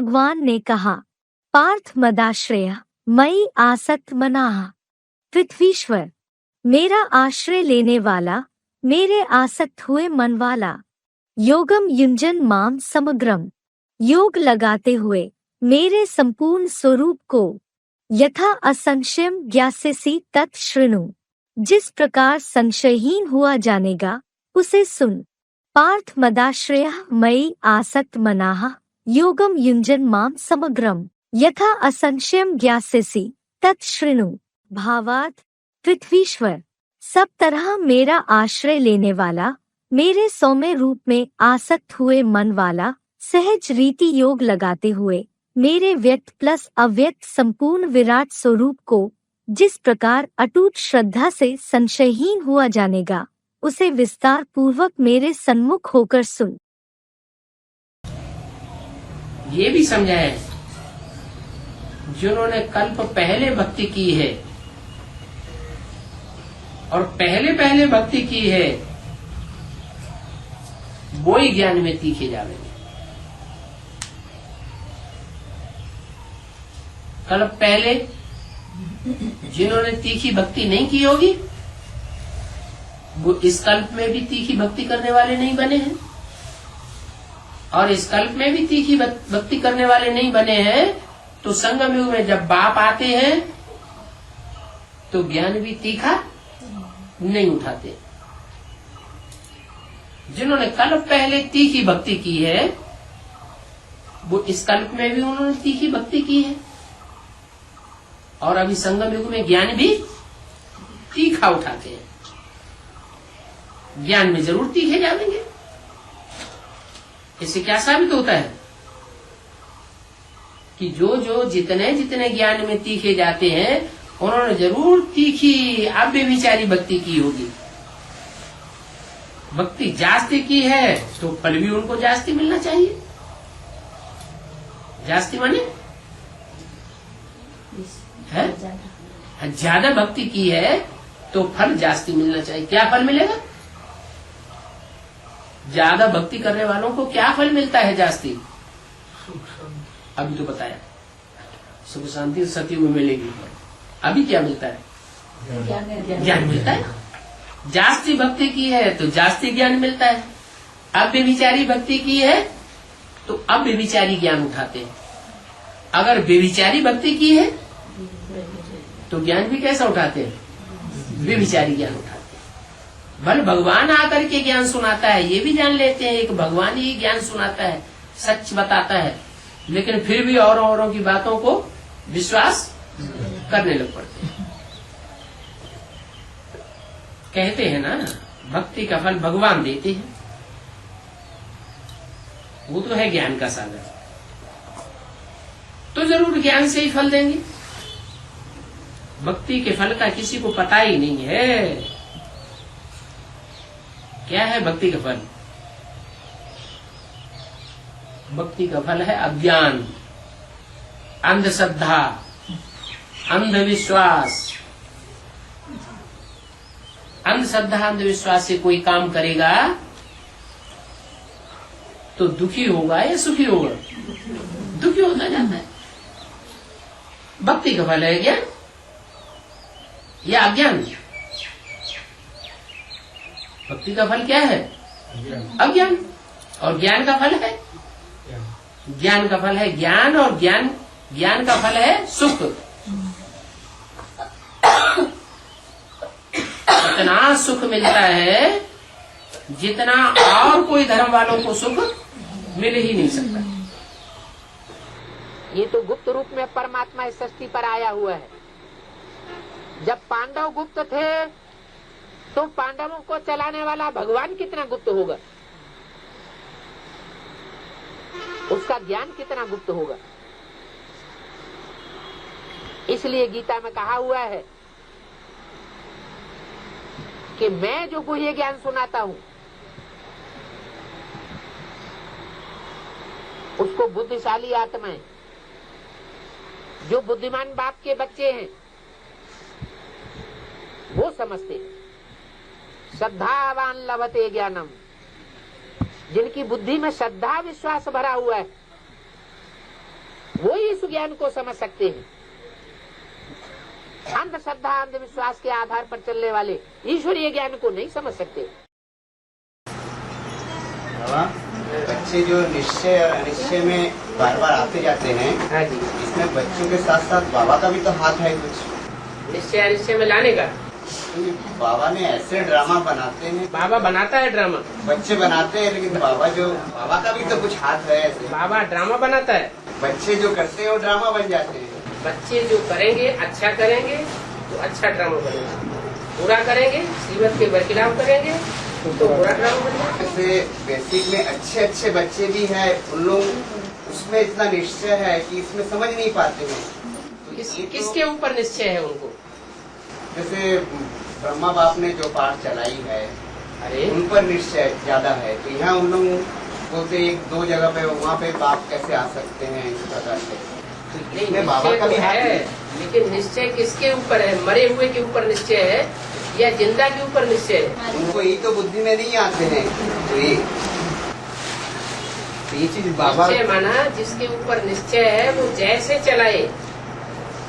भगवान ने कहा, पार्थ मदाश्रय मयि आसक्त मनाः। पृथ्वीश्वर, मेरा आश्रय लेने वाला, मेरे आसक्त हुए मन वाला। योगम युंजन माम समग्रम, योग लगाते हुए मेरे संपूर्ण स्वरूप को यथा असंशयम ज्ञास्यसि तत् शृणु, जिस प्रकार संशयहीन हुआ जानेगा उसे सुन। पार्थ मदाश्रयः मयि आसक्त मनाः योगम युंजन माम समग्रम यथा असंशयम ज्ञास्यसि तत् शृणु। भावार्थ, पृथ्वीश्वर, सब तरह मेरा आश्रय लेने वाला, मेरे सौम्य रूप में आसक्त हुए मन वाला, सहज रीति योग लगाते हुए मेरे व्यक्त प्लस अव्यक्त संपूर्ण विराट स्वरूप को जिस प्रकार अटूट श्रद्धा से संशयहीन हुआ जानेगा उसे विस्तार पूर्वक मेरे सन्मुख होकर सुन। ये भी समझा है, जिन्होंने कल्प पहले भक्ति की है और पहले पहले भक्ति की है, वो ही ज्ञान में तीखे जावेंगे। कल्प पहले जिन्होंने तीखी भक्ति नहीं की होगी, वो इस कल्प में भी तीखी भक्ति करने वाले नहीं बने हैं, और इस कल्प में भी तीखी भक्ति करने वाले नहीं बने हैं, तो संगम युग में जब बाप आते हैं तो ज्ञान भी तीखा नहीं उठाते। जिन्होंने कल्प पहले तीखी भक्ति की है, वो इस कल्प में भी उन्होंने तीखी भक्ति की है, और अभी संगम युग में ज्ञान भी तीखा उठाते हैं। ज्ञान में जरूर तीखे जाएंगे। इससे क्या साबित होता है कि जो जो जितने जितने ज्ञान में तीखे जाते हैं, उन्होंने जरूर तीखी अव्यभिचारी भक्ति की होगी। भक्ति जास्ती की है तो फल भी उनको जास्ती मिलना चाहिए। जास्ती माने है, ज्यादा भक्ति की है तो फल जास्ती मिलना चाहिए। क्या फल मिलेगा? ज्यादा भक्ति करने वालों को क्या फल मिलता है जास्ती? अभी तो बताया, सुख शांति सतयुग में मिलेगी। अभी क्या मिलता है? ज्ञान मिलता है। जास्ती भक्ति की है तो जास्ती ज्ञान मिलता है। अव्यभिचारी भक्ति की है तो अव्यभिचारी ज्ञान उठाते हैं। अगर व्यभिचारी भक्ति की है तो ज्ञान भी कैसा उठाते हैं? व्यभिचारी ज्ञान उठाते हैं। भले भगवान आकर के ज्ञान सुनाता है, ये भी जान लेते हैं कि भगवान ही ज्ञान सुनाता है, सच बताता है, लेकिन फिर भी औरों की बातों को विश्वास करने लग पड़ते हैं। कहते हैं ना, भक्ति का फल भगवान देते हैं। वो तो है ज्ञान का सागर, तो जरूर ज्ञान से ही फल देंगे। भक्ति के फल का किसी को पता ही नहीं है। क्या है भक्ति का फल? भक्ति का फल है अज्ञान, अंधश्रद्धा, अंधविश्वास। अंधश्रद्धा अंधविश्वास से कोई काम करेगा तो दुखी होगा या सुखी होगा? दुखी होता जाता है। भक्ति का फल है ज्ञान या अज्ञान? भक्ति का फल क्या है? अज्ञान। और ज्ञान का फल है? ज्ञान का फल है ज्ञान, और ज्ञान का फल है सुख। इतना सुख मिलता है जितना और कोई धर्म वालों को सुख मिल ही नहीं सकता। ये तो गुप्त रूप में परमात्मा इस सृष्टि पर आया हुआ है। जब पांडव गुप्त थे तो पांडवों को चलाने वाला भगवान कितना गुप्त होगा, उसका ज्ञान कितना गुप्त होगा। इसलिए गीता में कहा हुआ है कि मैं जो गुह्य ज्ञान सुनाता हूं उसको बुद्धिशाली आत्माएं, जो बुद्धिमान बाप के बच्चे हैं, वो समझते हैं। श्रद्धावान लभते ज्ञानम, जिनकी बुद्धि में श्रद्धा विश्वास भरा हुआ है वो ही इस ज्ञान को समझ सकते हैं। अंधश्रद्धा अंधविश्वास के आधार पर चलने वाले ईश्वरीय ज्ञान को नहीं समझ सकते। बच्चे जो निश्चय और अनिश्चय में बार बार आते जाते हैं, हाँ जी, इसमें बच्चों के साथ साथ बाबा का भी तो हाथ है कुछ। निश्चय अनिश्चय में लाने का बाबा ने ऐसे ड्रामा बनाते हैं, बाबा बनाता है ड्रामा, बच्चे बनाते हैं, लेकिन बाबा का भी तो कुछ हाथ है ऐसे। बाबा ड्रामा बनाता है, बच्चे जो करते हैं वो ड्रामा बन जाते हैं। बच्चे जो करेंगे अच्छा करेंगे तो अच्छा ड्रामा बनेगा, बुरा करेंगे श्रीमत के बरखिलाफ करेंगे तो बुरा ड्रामा बनेगा। जैसे बेसिक में अच्छे अच्छे बच्चे भी हैं, उन लोग उसमें इतना निश्चय है कि इसमें समझ नहीं पाते हैं। तो किसके ऊपर निश्चय है उनको? जैसे ब्रह्मा बाप ने जो पाठ चलाई है, अरे उन पर निश्चय ज्यादा है, तो यहाँ उन लोग बोलते एक दो जगह पे वहाँ पे बाप कैसे आ सकते हैं इस प्रकार से। नहीं, बाबा का निश्चय भी तो हाथ है, लेकिन निश्चय किसके ऊपर है? मरे हुए के ऊपर निश्चय है या जिंदा के ऊपर निश्चय है? उनको ये तो बुद्धि में नहीं आते हैं। तो ये चीज बाबा निश्चय माना जिसके ऊपर निश्चय है वो जैसे चलाए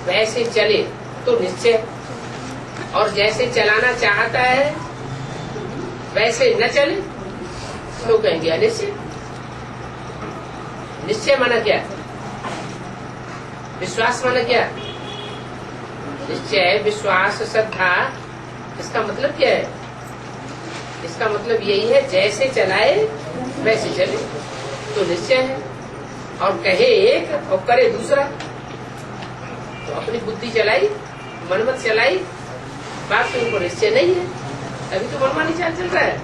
वैसे चले तो निश्चय, और जैसे चलाना चाहता है वैसे न चले तो कहेंगे अनिश्चय। निश्चय माना क्या? विश्वास माना क्या? निश्चय विश्वास श्रद्धा, इसका मतलब क्या है? इसका मतलब यही है जैसे चलाए वैसे चले तो निश्चय है, और कहे एक और करे दूसरा। तो अपनी बुद्धि चलाई, मनमत चलाई, बात के ऊपर निश्चय नहीं है, अभी तो मनमानी चाल चल रहा है।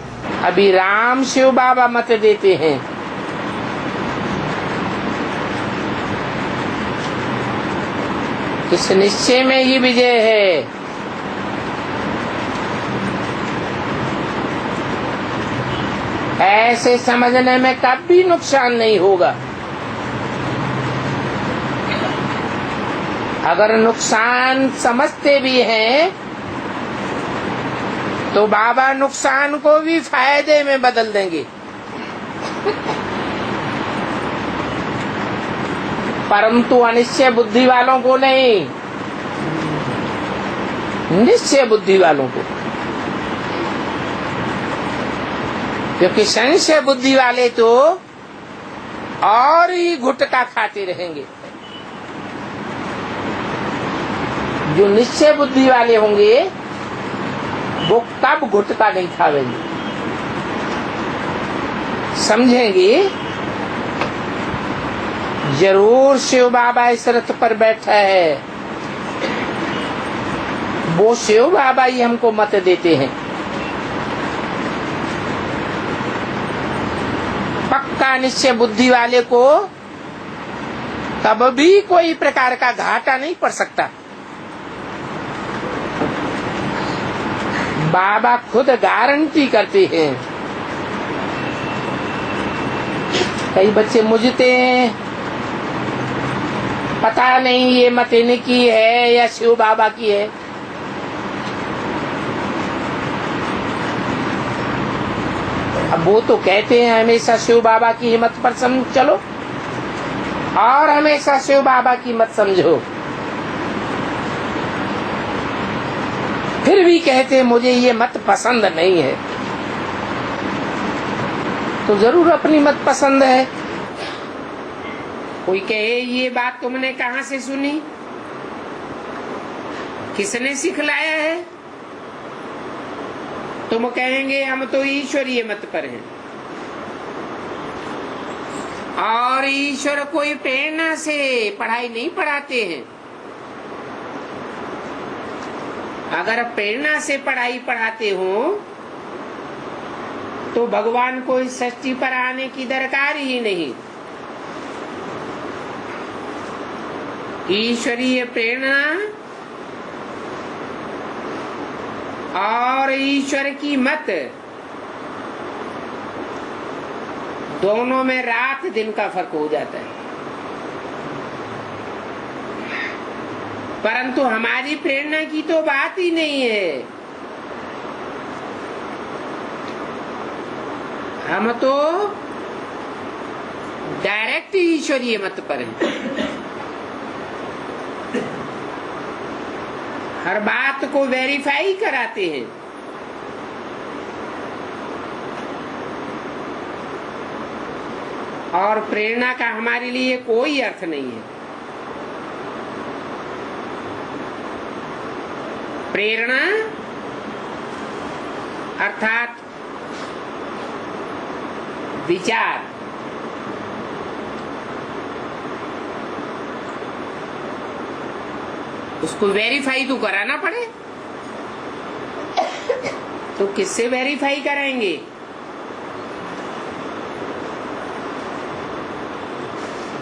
अभी राम शिव बाबा मत देते हैं, इस निश्चय में ही विजय है। ऐसे समझने में कभी नुकसान नहीं होगा। अगर नुकसान समझते भी हैं तो बाबा नुकसान को भी फायदे में बदल देंगे। परंतु अनिश्चय बुद्धि वालों को नहीं, निश्चय बुद्धि वालों को। क्योंकि संशय बुद्धि वाले तो और ही गुटका खाते रहेंगे, जो निश्चय बुद्धि वाले होंगे वो कब गुटका नहीं खावेंगे, समझेंगे जरूर शिव बाबा इस रथ पर बैठा है, वो शिव बाबा ही हमको मत देते हैं। पक्का निश्चय बुद्धि वाले को कभी कोई प्रकार का घाटा नहीं पड़ सकता। बाबा खुद गारंटी करते हैं। कई बच्चे मुझते हैं, पता नहीं ये मत इनकी है या शिव बाबा की है। अब वो तो कहते हैं हमेशा शिव बाबा की हिम्मत पर चलो और हमेशा शिव बाबा की मत समझो, फिर भी कहते हैं मुझे ये मत पसंद नहीं है। तो जरूर अपनी मत पसंद है। कोई कहे ये बात तुमने कहाँ से सुनी, किसने सिखलाया है? तुम कहेंगे हम तो ईश्वरीय मत पर हैं, और ईश्वर कोई प्रेरणा से पढ़ाई नहीं पढ़ाते हैं। अगर प्रेरणा से पढ़ाई पढ़ाते हो तो भगवान को इस सृष्टि पर आने की दरकार ही नहीं। ईश्वरीय प्रेरणा और ईश्वर की मत, दोनों में रात दिन का फर्क हो जाता है। परंतु हमारी प्रेरणा की तो बात ही नहीं है। हम तो डायरेक्ट ईश्वरीय मत पर हैं। हर बात को वेरीफाई कराते हैं। और प्रेरणा का हमारे लिए कोई अर्थ नहीं है। प्रेरणा अर्थात विचार, उसको वेरीफाई तो कराना पड़े। तो किससे वेरीफाई कराएंगे?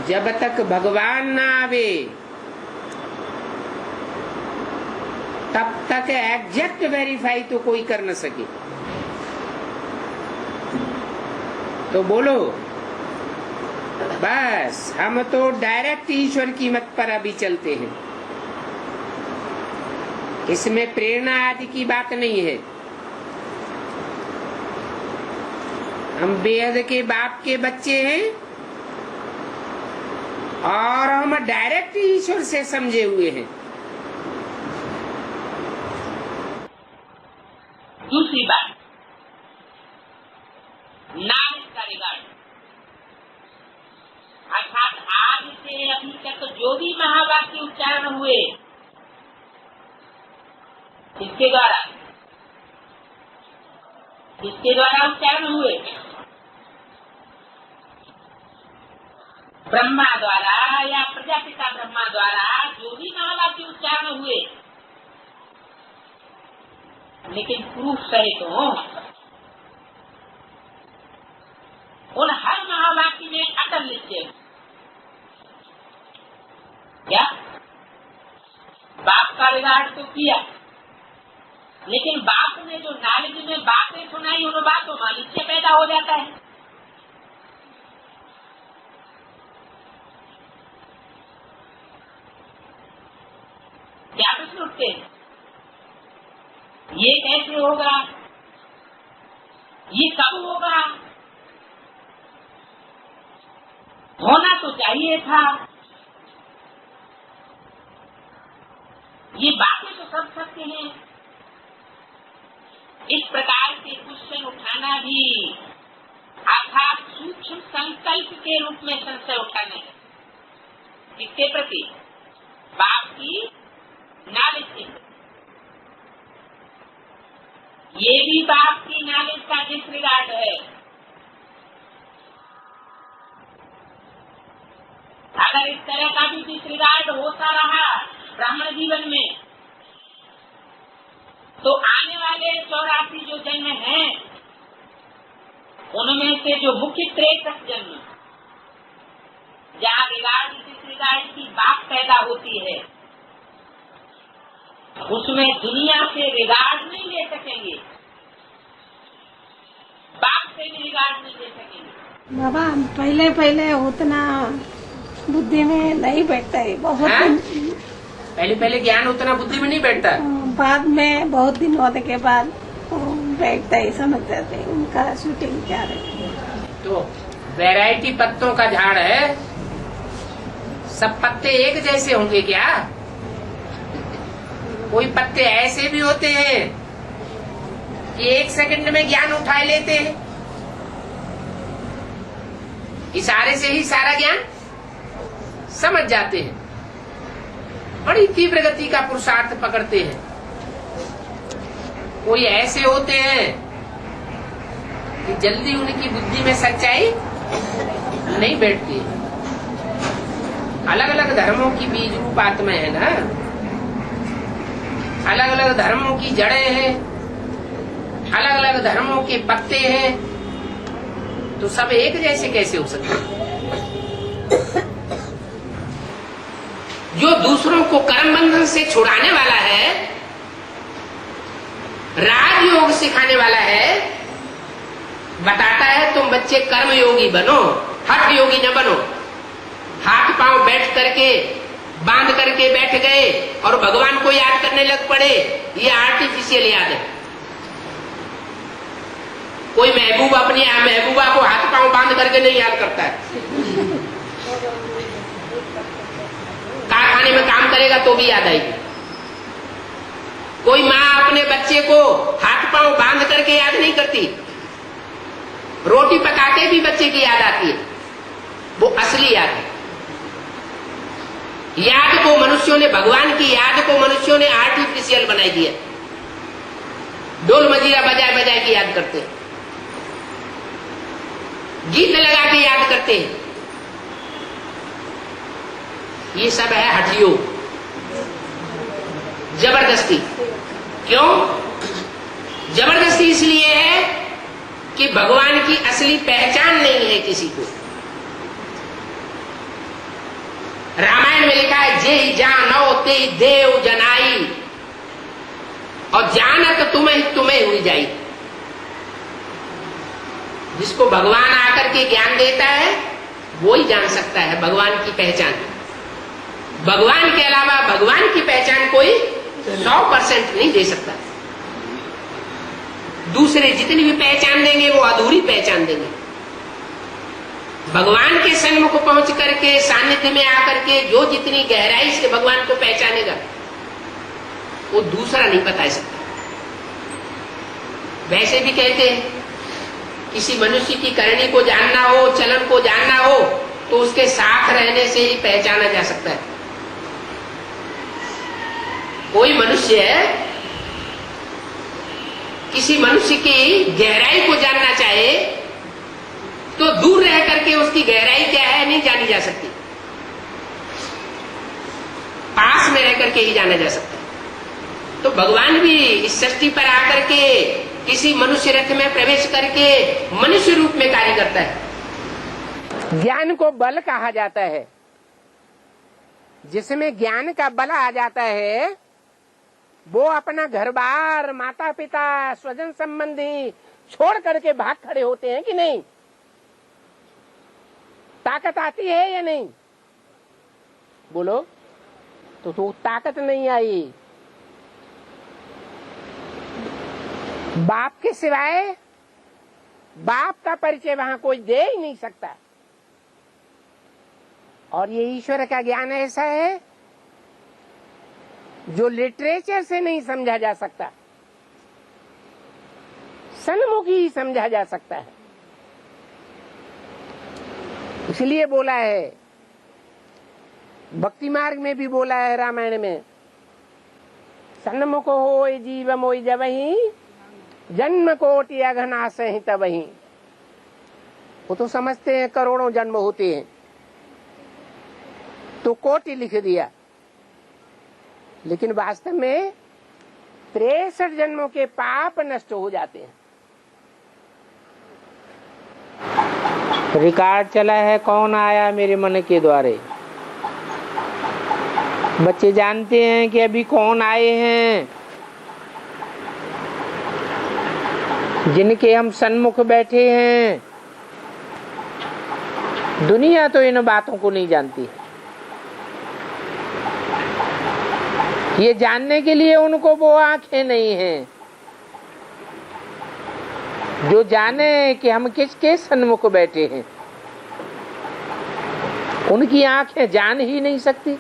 जब तक भगवान ना आवे तब तक एग्जैक्ट वेरीफाई तो कोई कर न सके। तो बोलो, बस हम तो डायरेक्ट ईश्वर की मत पर अभी चलते हैं। इसमें प्रेरणा आदि की बात नहीं है। हम बेहद के बाप के बच्चे हैं और हम डायरेक्ट ईश्वर से समझे हुए हैं। दूसरी बात, नाम का रिगार्ड, अर्थात आज से अभी तक जो भी महावाक्य उच्चारण हुए किसके द्वारा उच्चारण हुए? ब्रह्मा द्वारा या प्रजापिता ब्रह्मा द्वारा जो भी महावाक्य उच्चारण हुए, लेकिन प्रूफ सहित हो, उन हर महावाक्य में अटल निश्चय। क्या बाप का रिगार्ड तो किया, लेकिन बाप ने जो नॉलेज में बातें सुनाई, उन बातों में निश्चय पैदा हो जाता है। क्या प्रश्न उठते हैं? ये कैसे होगा? ये कब होगा? होना तो चाहिए था। ये बातें तो सब सत्य हैं। इस प्रकार के क्वेश्चन उठाना भी अर्थात सूक्ष्म संकल्प के रूप में संशय उठाना है। किसके प्रति? बाप की नॉलेज के। ये भी बाप की नॉलेज का डिसरिगार्ड है। अगर इस तरह का भी डिसरिगार्ड होता रहा ब्राह्मण जीवन में, तो आने वाले 84 जो जन्म हैं, उनमें से जो मुख्य 63 जन्म जहाँ रिगार्ड डिसरिगार्ड की बात पैदा होती है, उसमें दुनिया से रिगार्ड नहीं ले सकेंगे, बाप से भी रिगार्ड नहीं ले सकेंगे। बाबा पहले पहले उतना बुद्धि में नहीं बैठता है, बहुत पहले ज्ञान उतना बुद्धि में नहीं बैठता, बाद में बहुत दिन होने के बाद बैठता है, समझ जाते हैं उनका शूटिंग क्या है। तो वैरायटी पत्तों का झाड़ है, सब पत्ते एक जैसे होंगे क्या? कोई पत्ते ऐसे भी होते हैं कि 1 सेकंड में ज्ञान उठा लेते हैं, इशारे से ही सारा ज्ञान समझ जाते हैं, बड़ी तीव्र गति का पुरुषार्थ पकड़ते हैं। कोई ऐसे होते हैं कि जल्दी उनकी बुद्धि में सच्चाई नहीं बैठती। अलग अलग धर्मों की बीज रूप आत्मा है ना, अलग अलग धर्मों की जड़ें हैं, अलग अलग धर्मों के पत्ते हैं, तो सब एक जैसे कैसे हो सकते हैं? जो दूसरों को कर्म बंधन से छुड़ाने वाला है, राजयोग सिखाने वाला है, बताता है तुम बच्चे कर्म योगी बनो, हठ योगी न बनो। हाथ पांव बैठ करके बांध करके बैठ गए और भगवान को याद करने लग पड़े, ये आर्टिफिशियल याद है। कोई महबूब अपनी महबूबा को हाथ पांव बांध करके नहीं याद करता है। कारखाने में काम करेगा तो भी याद आएगी। कोई माँ अपने बच्चे को हाथ पांव बांध करके याद नहीं करती। रोटी पकाते भी बच्चे की याद आती है, वो असली याद है। याद को मनुष्यों ने, भगवान की याद को मनुष्यों ने आर्टिफिशियल बनाई दिया। ढोल मजीरा बजाए बजाए के याद करते हैं, गीत लगा के याद करते हैं। ये सब है हठयोग, जबरदस्ती। क्यों जबरदस्ती? इसलिए है कि भगवान की असली पहचान नहीं है किसी को। रामायण में लिखा है, जे जानो ते देव जनाई, और जानत तुम्हें हुई जाई। जिसको भगवान आकर के ज्ञान देता है वो ही जान सकता है भगवान की पहचान। भगवान के अलावा भगवान की पहचान कोई 100% नहीं दे सकता। दूसरे जितनी भी पहचान देंगे वो अधूरी पहचान देंगे। भगवान के सन्मुख पहुंच करके, सानिध्य में आकर के जो जितनी गहराई से भगवान को पहचानेगा वो दूसरा नहीं बता सकता। वैसे भी कहते हैं, किसी मनुष्य की करनी को जानना हो, चलन को जानना हो, तो उसके साथ रहने से ही पहचाना जा सकता है। कोई मनुष्य किसी मनुष्य की गहराई को जानना चाहे तो दूर रह करके उसकी गहराई क्या है नहीं जानी जा सकती, पास में रह करके ही जाना जा सकता है। तो भगवान भी इस सृष्टि पर आकर के किसी मनुष्य रथ में प्रवेश करके मनुष्य रूप में कार्य करता है। ज्ञान को बल कहा जाता है। जिसमें ज्ञान का बल आ जाता है वो अपना घर बार, माता पिता, स्वजन संबंधी छोड़ करके भाग खड़े होते हैं कि नहीं? ताकत आती है या नहीं? बोलो। तो ताकत नहीं आई। बाप के सिवाय बाप का परिचय वहां कोई दे ही नहीं सकता। और ये ईश्वर का ज्ञान ऐसा है जो लिटरेचर से नहीं समझा जा सकता, सन्मुख ही समझा जा सकता है। इसलिए बोला है, भक्ति मार्ग में भी बोला है, रामायण में, सन्मुख होय जीव मोय जबहि, जन्म कोटि अघनाश ही तबहि। वो तो समझते हैं करोड़ों जन्म होते हैं, तो कोटि लिख दिया, लेकिन वास्तव में 63 जन्मों के पाप नष्ट हो जाते हैं। रिकॉर्ड चला है, कौन आया मेरे मन के द्वारे। बच्चे जानते हैं कि अभी कौन आए हैं, जिनके हम सन्मुख बैठे हैं। दुनिया तो इन बातों को नहीं जानती। ये जानने के लिए उनको वो आंखें नहीं हैं जो जाने कि हम किसके सन्मुख बैठे हैं। उनकी आंखें जान ही नहीं सकती।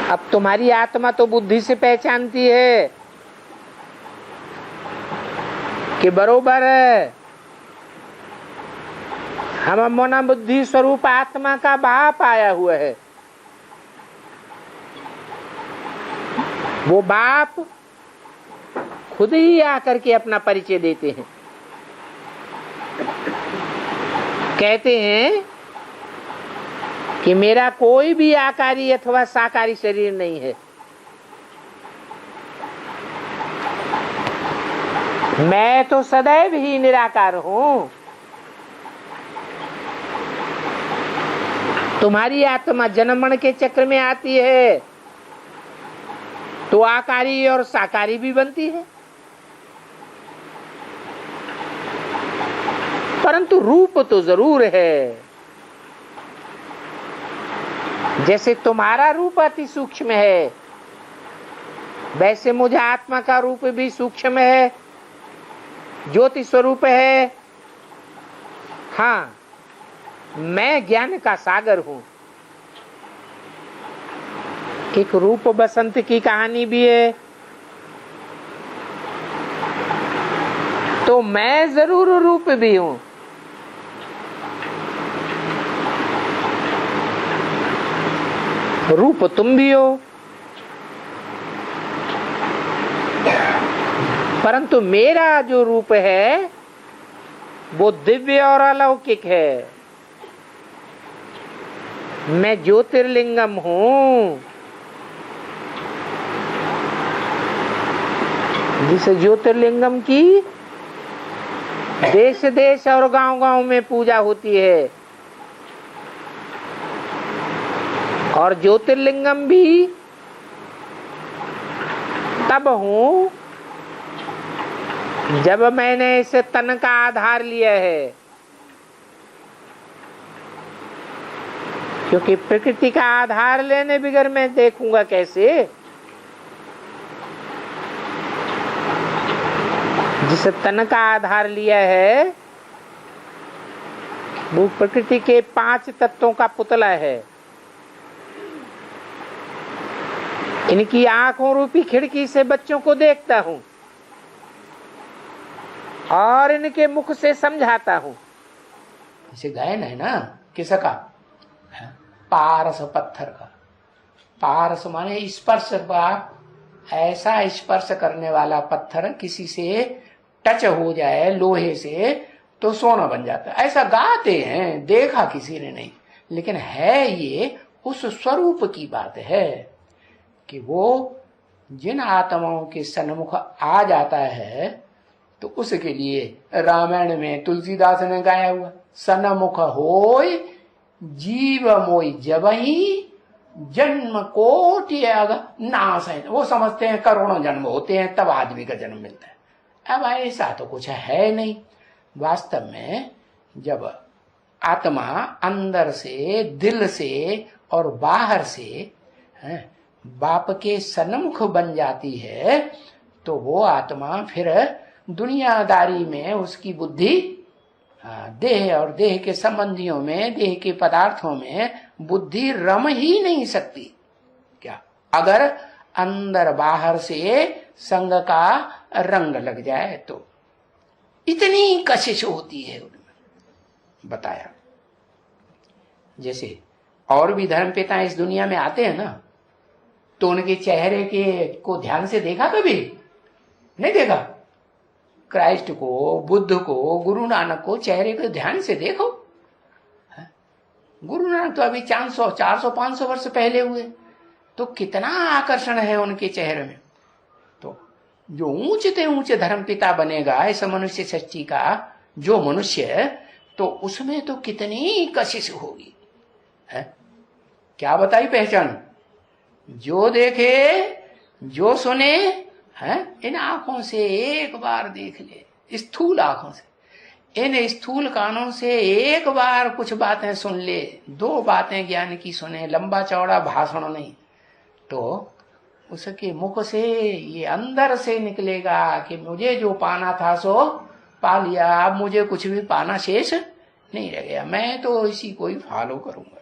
अब तुम्हारी आत्मा तो बुद्धि से पहचानती है कि बरोबर हम मना बुद्धि स्वरूप आत्मा का बाप आया हुआ है। वो बाप खुद ही आकर के अपना परिचय देते हैं। कहते हैं कि मेरा कोई भी आकारी अथवा साकारी शरीर नहीं है, मैं तो सदैव ही निराकार हूं। तुम्हारी आत्मा जन्म मरण के चक्र में आती है तो आकारी और साकारी भी बनती है, परंतु रूप तो जरूर है। जैसे तुम्हारा रूप अति सूक्ष्म है, वैसे मुझे आत्मा का रूप भी सूक्ष्म है, ज्योति स्वरूप है। हाँ, मैं ज्ञान का सागर हूं। एक रूप बसंत की कहानी भी है। तो मैं जरूर रूप भी हूं। रूप तुम भी हो, परंतु मेरा जो रूप है वो दिव्य और अलौकिक है। मैं ज्योतिर्लिंगम हूं, जिस ज्योतिर्लिंगम की देश देश और गांव गांव में पूजा होती है। और ज्योतिर्लिंगम भी तब हूं जब मैंने इस तन का आधार लिया है, क्योंकि प्रकृति का आधार लेने बगैर मैं देखूंगा कैसे। जिस तन का आधार लिया है वो प्रकृति के 5 तत्वों का पुतला है। इनकी आंखों रूपी खिड़की से बच्चों को देखता हूं और इनके मुख से समझाता हूं। इसे गायन है ना किसका? पारस पत्थर का। पारस माने स्पर्श का, ऐसा स्पर्श करने वाला पत्थर किसी से टच हो जाए लोहे से तो सोना बन जाता है। ऐसा गाते हैं, देखा किसी ने नहीं, लेकिन है ये उस स्वरूप की बात है कि वो जिन आत्माओं के सन्मुख आ जाता है तो उसके लिए रामायण में तुलसीदास ने गाया हुआ, सन्मुख होय जीव मोई जबही जन्म कोटि अग नाश है। वो समझते हैं करोड़ों जन्म होते हैं तब आदमी का जन्म मिलता है। अब ऐसा तो कुछ है नहीं। वास्तव में जब आत्मा अंदर से, दिल से और बाहर से बाप के सन्मुख बन जाती है तो वो आत्मा फिर दुनियादारी में उसकी बुद्धि देह और देह के संबंधियों में, देह के पदार्थों में बुद्धि रम ही नहीं सकती। क्या अगर अंदर बाहर से संग का रंग लग जाए तो इतनी कशिश होती है उनमें। बताया जैसे और भी धर्मपिता इस दुनिया में आते हैं ना, तो उनके चेहरे के को ध्यान से देखा कभी? नहीं देखा। क्राइस्ट को, बुद्ध को, गुरु नानक को चेहरे को ध्यान से देखो। गुरु नानक तो अभी 400, 500 वर्ष पहले हुए, तो कितना आकर्षण है उनके चेहरे में। तो जो ऊंचे से ऊंचे धर्मपिता बनेगा इस मनुष्य सृष्टि का जो मनुष्य, तो उसमें तो कितनी कशिश होगी है? क्या बताई पहचान? जो देखे, जो सुने है, इन आंखों से एक बार देख ले, स्थूल आंखों से, इन स्थूल कानों से एक बार कुछ बातें सुन ले, 2 बातें ज्ञान की सुने, लंबा चौड़ा भाषण नहीं, तो उसके मुख से ये अंदर से निकलेगा कि मुझे जो पाना था सो पा लिया, अब मुझे कुछ भी पाना शेष नहीं रह गया, मैं तो इसी को ही फॉलो करूंगा।